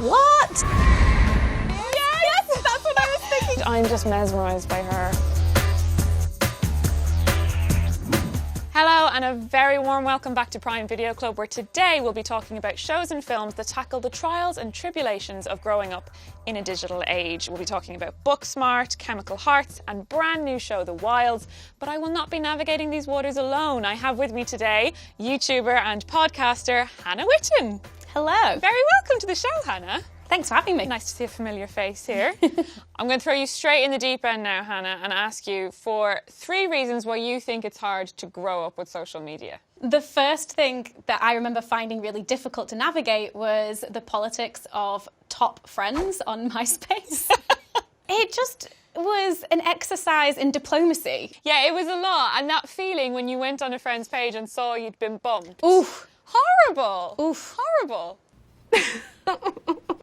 What? Yes, that's what I was thinking. I'm just mesmerised by her. Hello and a very warm welcome back to Prime Video Club, where today we'll be talking about shows and films that tackle the trials and tribulations of growing up in a digital age. We'll be talking about Booksmart, Chemical Hearts and brand new show The Wilds, but I will not be navigating these waters alone. I have with me today YouTuber and podcaster Hannah Witton. Hello. Very welcome to the show, Hannah. Thanks for having me. Nice to see a familiar face here. I'm going to throw you straight in the deep end now, Hannah, and ask you for 3 reasons why you think it's hard to grow up with social media. The first thing that I remember finding really difficult to navigate was the politics of top friends on MySpace. It just was an exercise in diplomacy. Yeah, it was a lot. And that feeling when you went on a friend's page and saw you'd been bumped. Oof. Horrible. Oof. Horrible.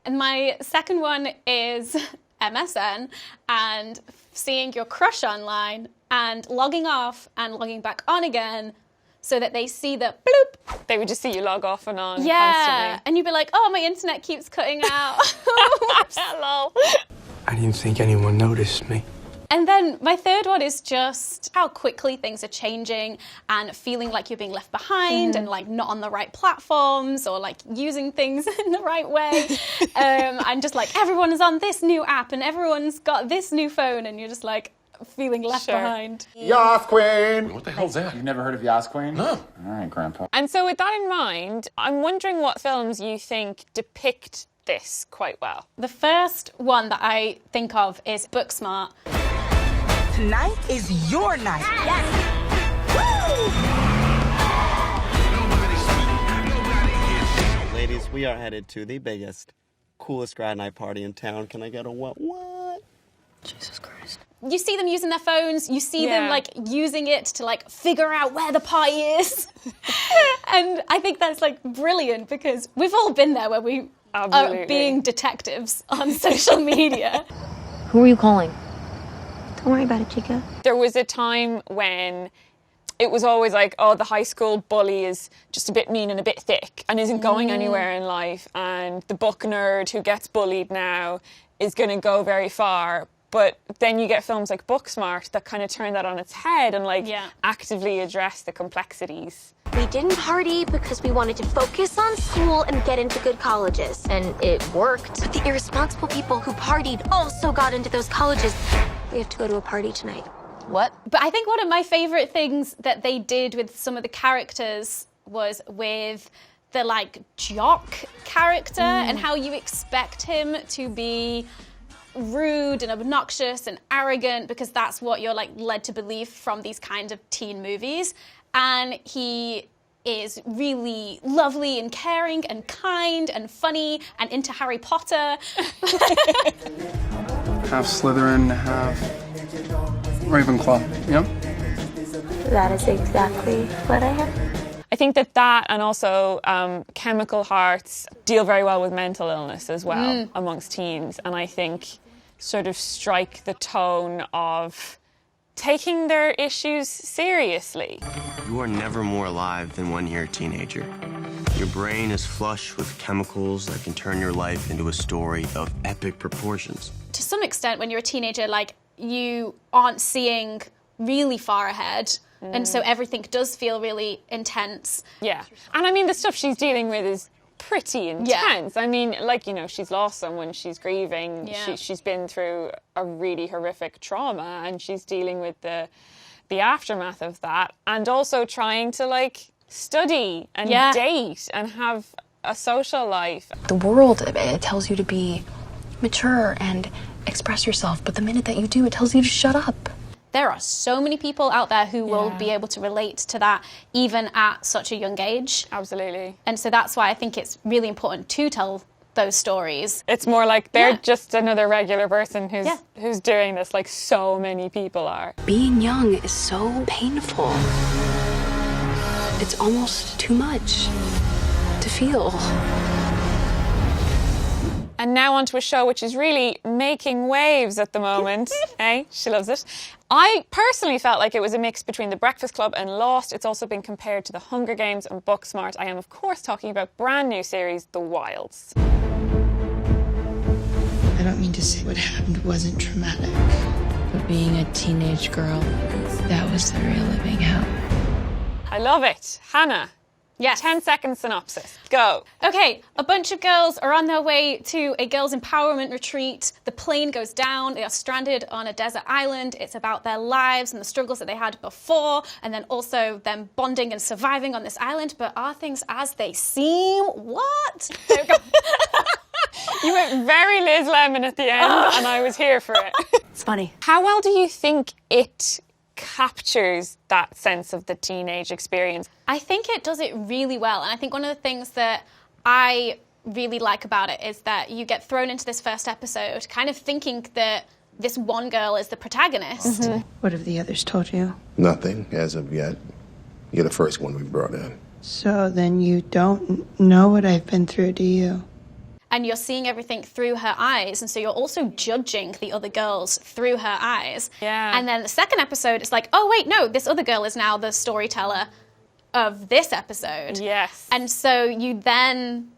And my second one is MSN and seeing your crush online and logging off and logging back on again so that they see the bloop. They would just see you log off and on Yeah, and you'd be like, oh, my internet keeps cutting out. Hello. I didn't think anyone noticed me. And then my third one is just how quickly things are changing and feeling like you're being left behind and like not on the right platforms or like using things in the right way. And just like everyone is on this new app and everyone's got this new phone and you're just like feeling left behind. Yas Queen! What the hell's that? You've never heard of Yas Queen? No. All right, Grandpa. And so with that in mind, I'm wondering what films you think depict this quite well. The first one that I think of is Booksmart. Tonight is your night. Yes. Woo! Ladies, we are headed to the biggest, coolest grad night party in town. Can I get a what? Jesus Christ. You see them using their phones, you see them like using it to like figure out where the party is. And I think that's like brilliant because we've all been there where we are being detectives on social media. Who are you calling? Don't worry about it, Chica. There was a time when it was always like, oh, the high school bully is just a bit mean and a bit thick and isn't going anywhere in life, and the book nerd who gets bullied now is going to go very far. But then you get films like Booksmart that kind of turn that on its head and like actively address the complexities. We didn't party because we wanted to focus on school and get into good colleges. And it worked. But the irresponsible people who partied also got into those colleges. We have to go to a party tonight. What? But I think one of my favorite things that they did with some of the characters was with the like jock character and how you expect him to be rude and obnoxious and arrogant because that's what you're like led to believe from these kinds of teen movies. And he is really lovely and caring and kind and funny and into Harry Potter. Half Slytherin, half Ravenclaw, yeah? That is exactly what I am. I think that and also Chemical Hearts deal very well with mental illness as well amongst teens, and I think sort of strike the tone of taking their issues seriously. You are never more alive than when you're a teenager. Your brain is flush with chemicals that can turn your life into a story of epic proportions. To some extent, when you're a teenager, like, you aren't seeing really far ahead, and so everything does feel really intense. Yeah, and I mean, the stuff she's dealing with is pretty intense. I mean, like, you know, she's lost someone, she's grieving, she's been through a really horrific trauma, and she's dealing with the aftermath of that, and also trying to, like, study and date and have a social life. The world, it tells you to be mature and express yourself, but the minute that you do, it tells you to shut up. There are so many people out there who will be able to relate to that even at such a young age. Absolutely. And so that's why I think it's really important to tell those stories. It's more like they're just another regular person who's doing this, like so many people are. Being young is so painful. It's almost too much to feel. And now onto a show which is really making waves at the moment. Hey, she loves it. I personally felt like it was a mix between The Breakfast Club and Lost. It's also been compared to The Hunger Games and Booksmart. I am, of course, talking about brand new series, The Wilds. say what happened wasn't traumatic. But being a teenage girl, that was the real living hell. I love it. Hannah. Yes. 10-second synopsis. Go. Okay, a bunch of girls are on their way to a girls' empowerment retreat. The plane goes down. They are stranded on a desert island. It's about their lives and the struggles that they had before, and then also them bonding and surviving on this island. But are things as they seem? What? You went very Liz Lemon at the end, and I was here for it. It's funny. How well do you think it captures that sense of the teenage experience? I think it does it really well. And I think one of the things that I really like about it is that you get thrown into this first episode kind of thinking that this one girl is the protagonist. Mm-hmm. What have the others told you? Nothing as of yet. You're the first one we brought in. So then you don't know what I've been through, do you? And you're seeing everything through her eyes, and so you're also judging the other girls through her eyes. Yeah. And then the second episode, it's like, oh wait, no, this other girl is now the storyteller of this episode. Yes. And so it then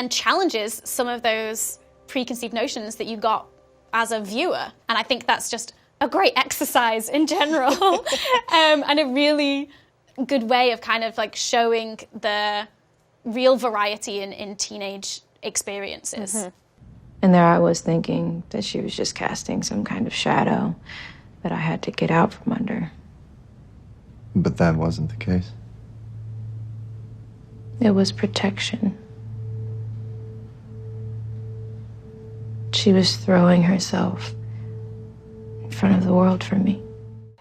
challenges some of those preconceived notions that you got as a viewer. And I think that's just a great exercise in general. And a really good way of kind of like showing the real variety in teenage experiences. Mm-hmm. And there I was thinking that she was just casting some kind of shadow that I had to get out from under. But that wasn't the case. It was protection. She was throwing herself in front of the world for me.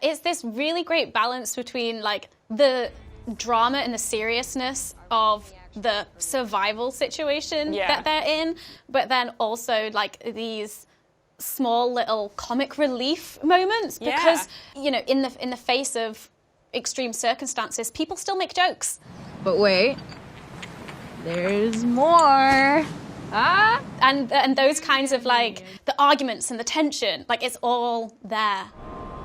It's this really great balance between like the drama and the seriousness of the survival situation that they're in, but then also like these small little comic relief moments because you know in the face of extreme circumstances people still make jokes. But wait, there's more. And those kinds of like the arguments and the tension, like it's all there.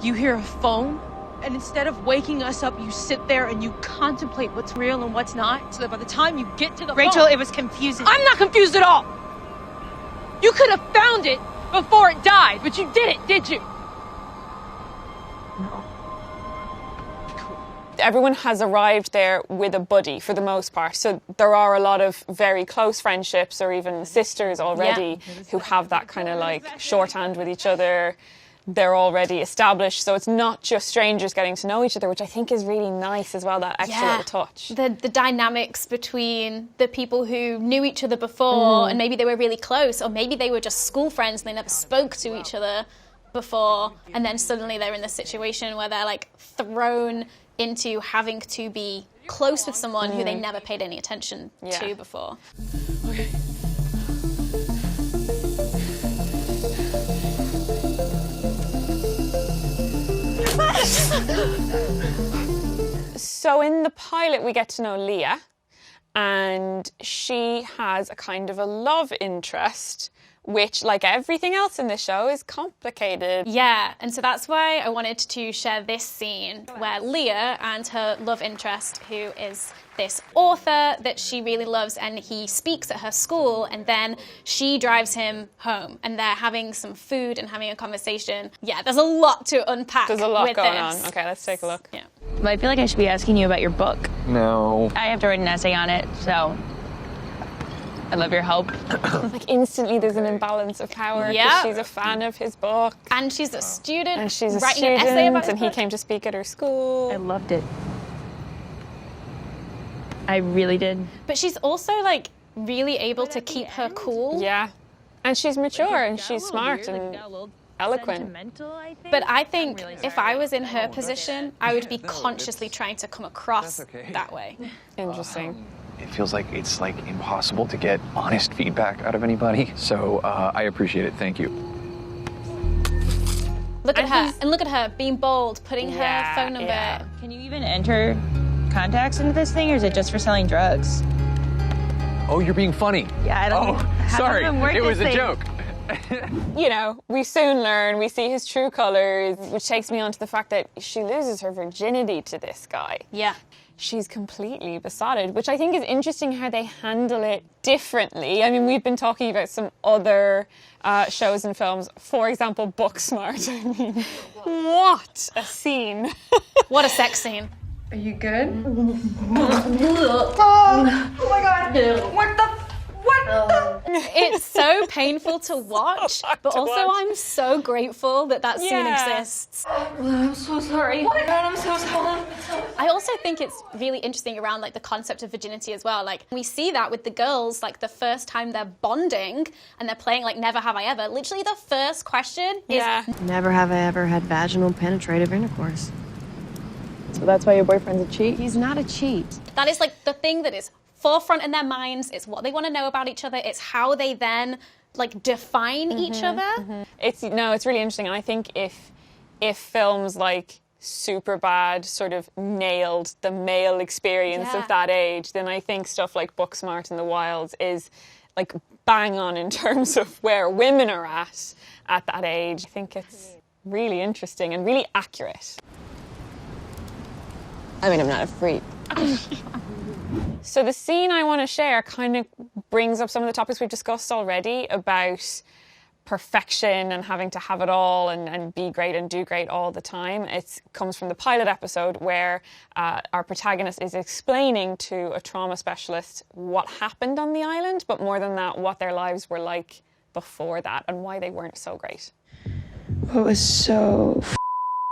You hear a phone, and instead of waking us up, you sit there and you contemplate what's real and what's not, so that by the time you get to the Rachel, phone, it was confusing. I'm not confused at all. You could have found it before it died, but you didn't, did you? No. Everyone has arrived there with a buddy for the most part. So there are a lot of very close friendships or even sisters already who have that kind of like shorthand with each other. They're already established, so it's not just strangers getting to know each other, which I think is really nice as well, that extra little touch. The dynamics between the people who knew each other before and maybe they were really close, or maybe they were just school friends and they never spoke to each other before, and then suddenly they're in this situation where they're like thrown into having to be close with someone who they never paid any attention to before. Okay. So in the pilot we get to know Leah, and she has a kind of a love interest, which, like everything else in this show, is complicated. Yeah, and so that's why I wanted to share this scene where Leah and her love interest, who is this author that she really loves, and he speaks at her school, and then she drives him home, and they're having some food and having a conversation. Yeah, there's a lot to unpack. There's a lot with going this. on. Okay, let's take a look. Yeah. But I feel like I should be asking you about your book. No. I have to write an essay on it, so I'd love your help. Like instantly there's an imbalance of power because Yeah. she's a fan of his book. And she's a student. And she's a writing student, an essay about his and he book. came to speak at her school. I loved it. I really did. But she's also like really able to keep her cool. Yeah. And she's mature and she's smart and eloquent. But I think if I was in her position, I would be consciously trying to come across that way. Interesting. It feels like it's like impossible to get honest feedback out of anybody. So I appreciate it. Thank you. Look at her, and look at her being bold, putting her phone number. Yeah. Can you even enter contacts into this thing, or is it just for selling drugs? Oh, you're being funny. Yeah, I don't Sorry, it was a joke. You know, we soon learn, we see his true colours, which takes me on to the fact that she loses her virginity to this guy. Yeah. she's completely besotted, which I think is interesting how they handle it differently. I mean, we've been talking about some other shows and films, for example, Booksmart. I mean, what a scene. What a sex scene. Are you good? Oh my god! What the? It's so painful to watch, but also I'm so grateful that that scene exists. I'm so sorry. Oh my god, I'm so sorry. I also think it's really interesting around like the concept of virginity as well. Like we see that with the girls, like the first time they're bonding and they're playing like Never Have I Ever. Literally the first question is Never have I ever had vaginal penetrative intercourse. So that's why your boyfriend's a cheat? He's not a cheat. that is like the thing that is forefront in their minds. It's what they want to know about each other. It's how they then like define each other. It's really interesting, and I think if films like Superbad sort of nailed the male experience of that age, then I think stuff like Booksmart and The Wilds is like bang on in terms of where women are at that age. I think it's really interesting and really accurate. I mean, I'm not a freak. So the scene I want to share kind of brings up some of the topics we've discussed already about perfection and having to have it all and be great and do great all the time. It comes from the pilot episode where our protagonist is explaining to a trauma specialist what happened on the island, but more than that, what their lives were like before that and why they weren't so great. What was so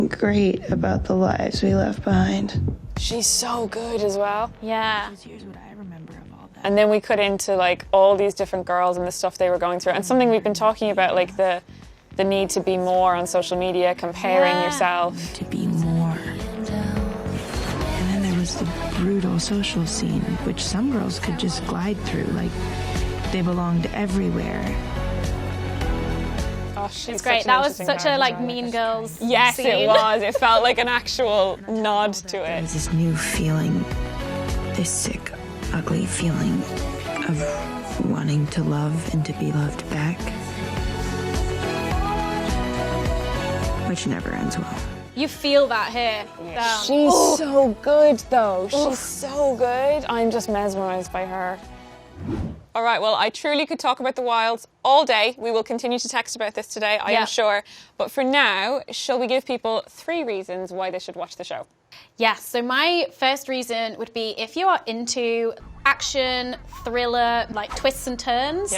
great about the lives we left behind? She's so good as well. Yeah. Here's what I remember of all that. And then we cut into like all these different girls and the stuff they were going through. And something we've been talking about, like the need to be more on social media, comparing yourself. To be more. And then there was the brutal social scene, which some girls could just glide through, like they belonged everywhere. Oh, she's It's great. That was such a like Mean Girls Yes, scene. it was. It felt like an actual nod to There it. was this new feeling, this sick, ugly feeling of wanting to love and to be loved back, which never ends well. You feel that here. Down. She's so good, though. She's so good. I'm just mesmerised by her. All right, well, I truly could talk about The Wilds all day. We will continue to text about this today, I am sure. But for now, shall we give people 3 reasons why they should watch the show? Yes, so my first reason would be if you are into action, thriller, like twists and turns,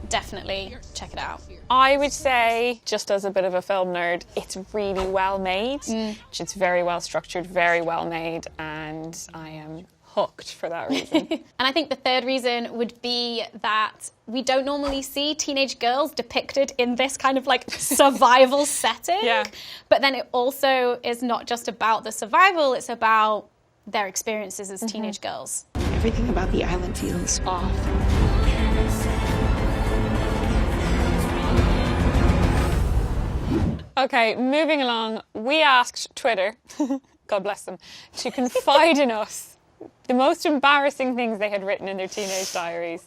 definitely check it out. I would say, just as a bit of a film nerd, it's really well made. It's very well structured, very well made, and I am hooked for that reason. And I think the third reason would be that we don't normally see teenage girls depicted in this kind of like survival setting. But then it also is not just about the survival, it's about their experiences as teenage girls. Everything about the island feels off. Okay, moving along, we asked Twitter, God bless them, to confide in us the most embarrassing things they had written in their teenage diaries.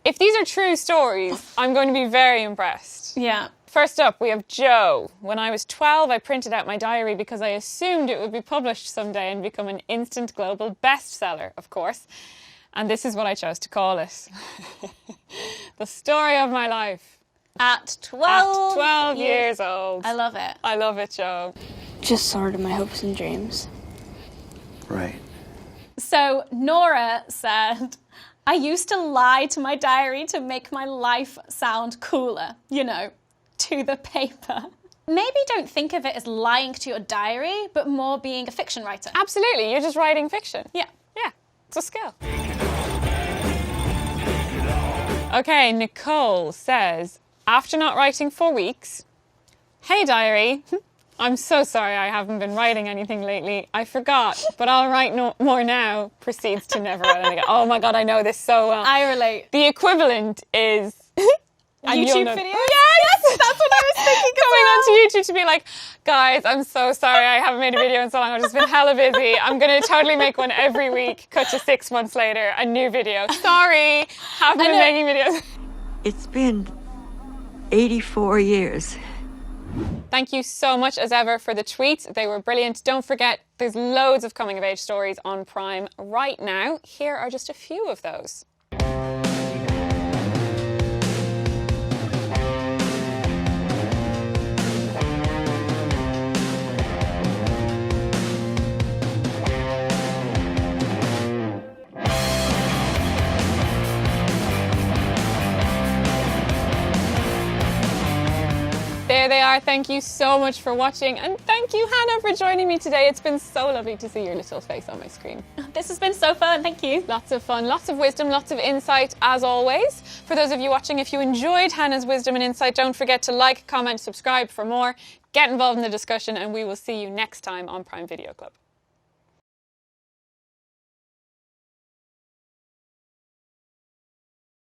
If these are true stories, I'm going to be very impressed. Yeah. First up, we have Joe. When I was 12, I printed out my diary because I assumed it would be published someday and become an instant global bestseller, of course. And this is what I chose to call it. The story of my life. At 12? At 12 years old. I love it. I love it, Joe. Just sort of my hopes and dreams. Right. So Nora said, I used to lie to my diary to make my life sound cooler, you know, to the paper. Maybe don't think of it as lying to your diary, but more being a fiction writer. Absolutely, you're just writing fiction. Yeah. Yeah, it's a skill. Okay, Nicole says, after not writing for weeks, hey diary, I'm so sorry I haven't been writing anything lately. I forgot, but I'll write no more now. Proceeds to never write anything. Oh my God, I know this so well. I relate. The equivalent is YouTube videos? Yes, that's what I was thinking. Coming onto YouTube to be like, guys, I'm so sorry I haven't made a video in so long. I've just been hella busy. I'm going to totally make one every week. Cut to 6 months later, a new video. Sorry, haven't been making videos. It's been 84 years. Thank you so much as ever for the tweets. They were brilliant. Don't forget, there's loads of coming of age stories on Prime right now. Here are just a few of those. There they are. Thank you so much for watching, and thank you, Hannah, for joining me today. It's been so lovely to see your little face on my screen. This has been so fun, thank you. Lots of fun, lots of wisdom, lots of insight, as always. For those of you watching, if you enjoyed Hannah's wisdom and insight, don't forget to like, comment, subscribe for more. Get involved in the discussion, and we will see you next time on Prime Video Club.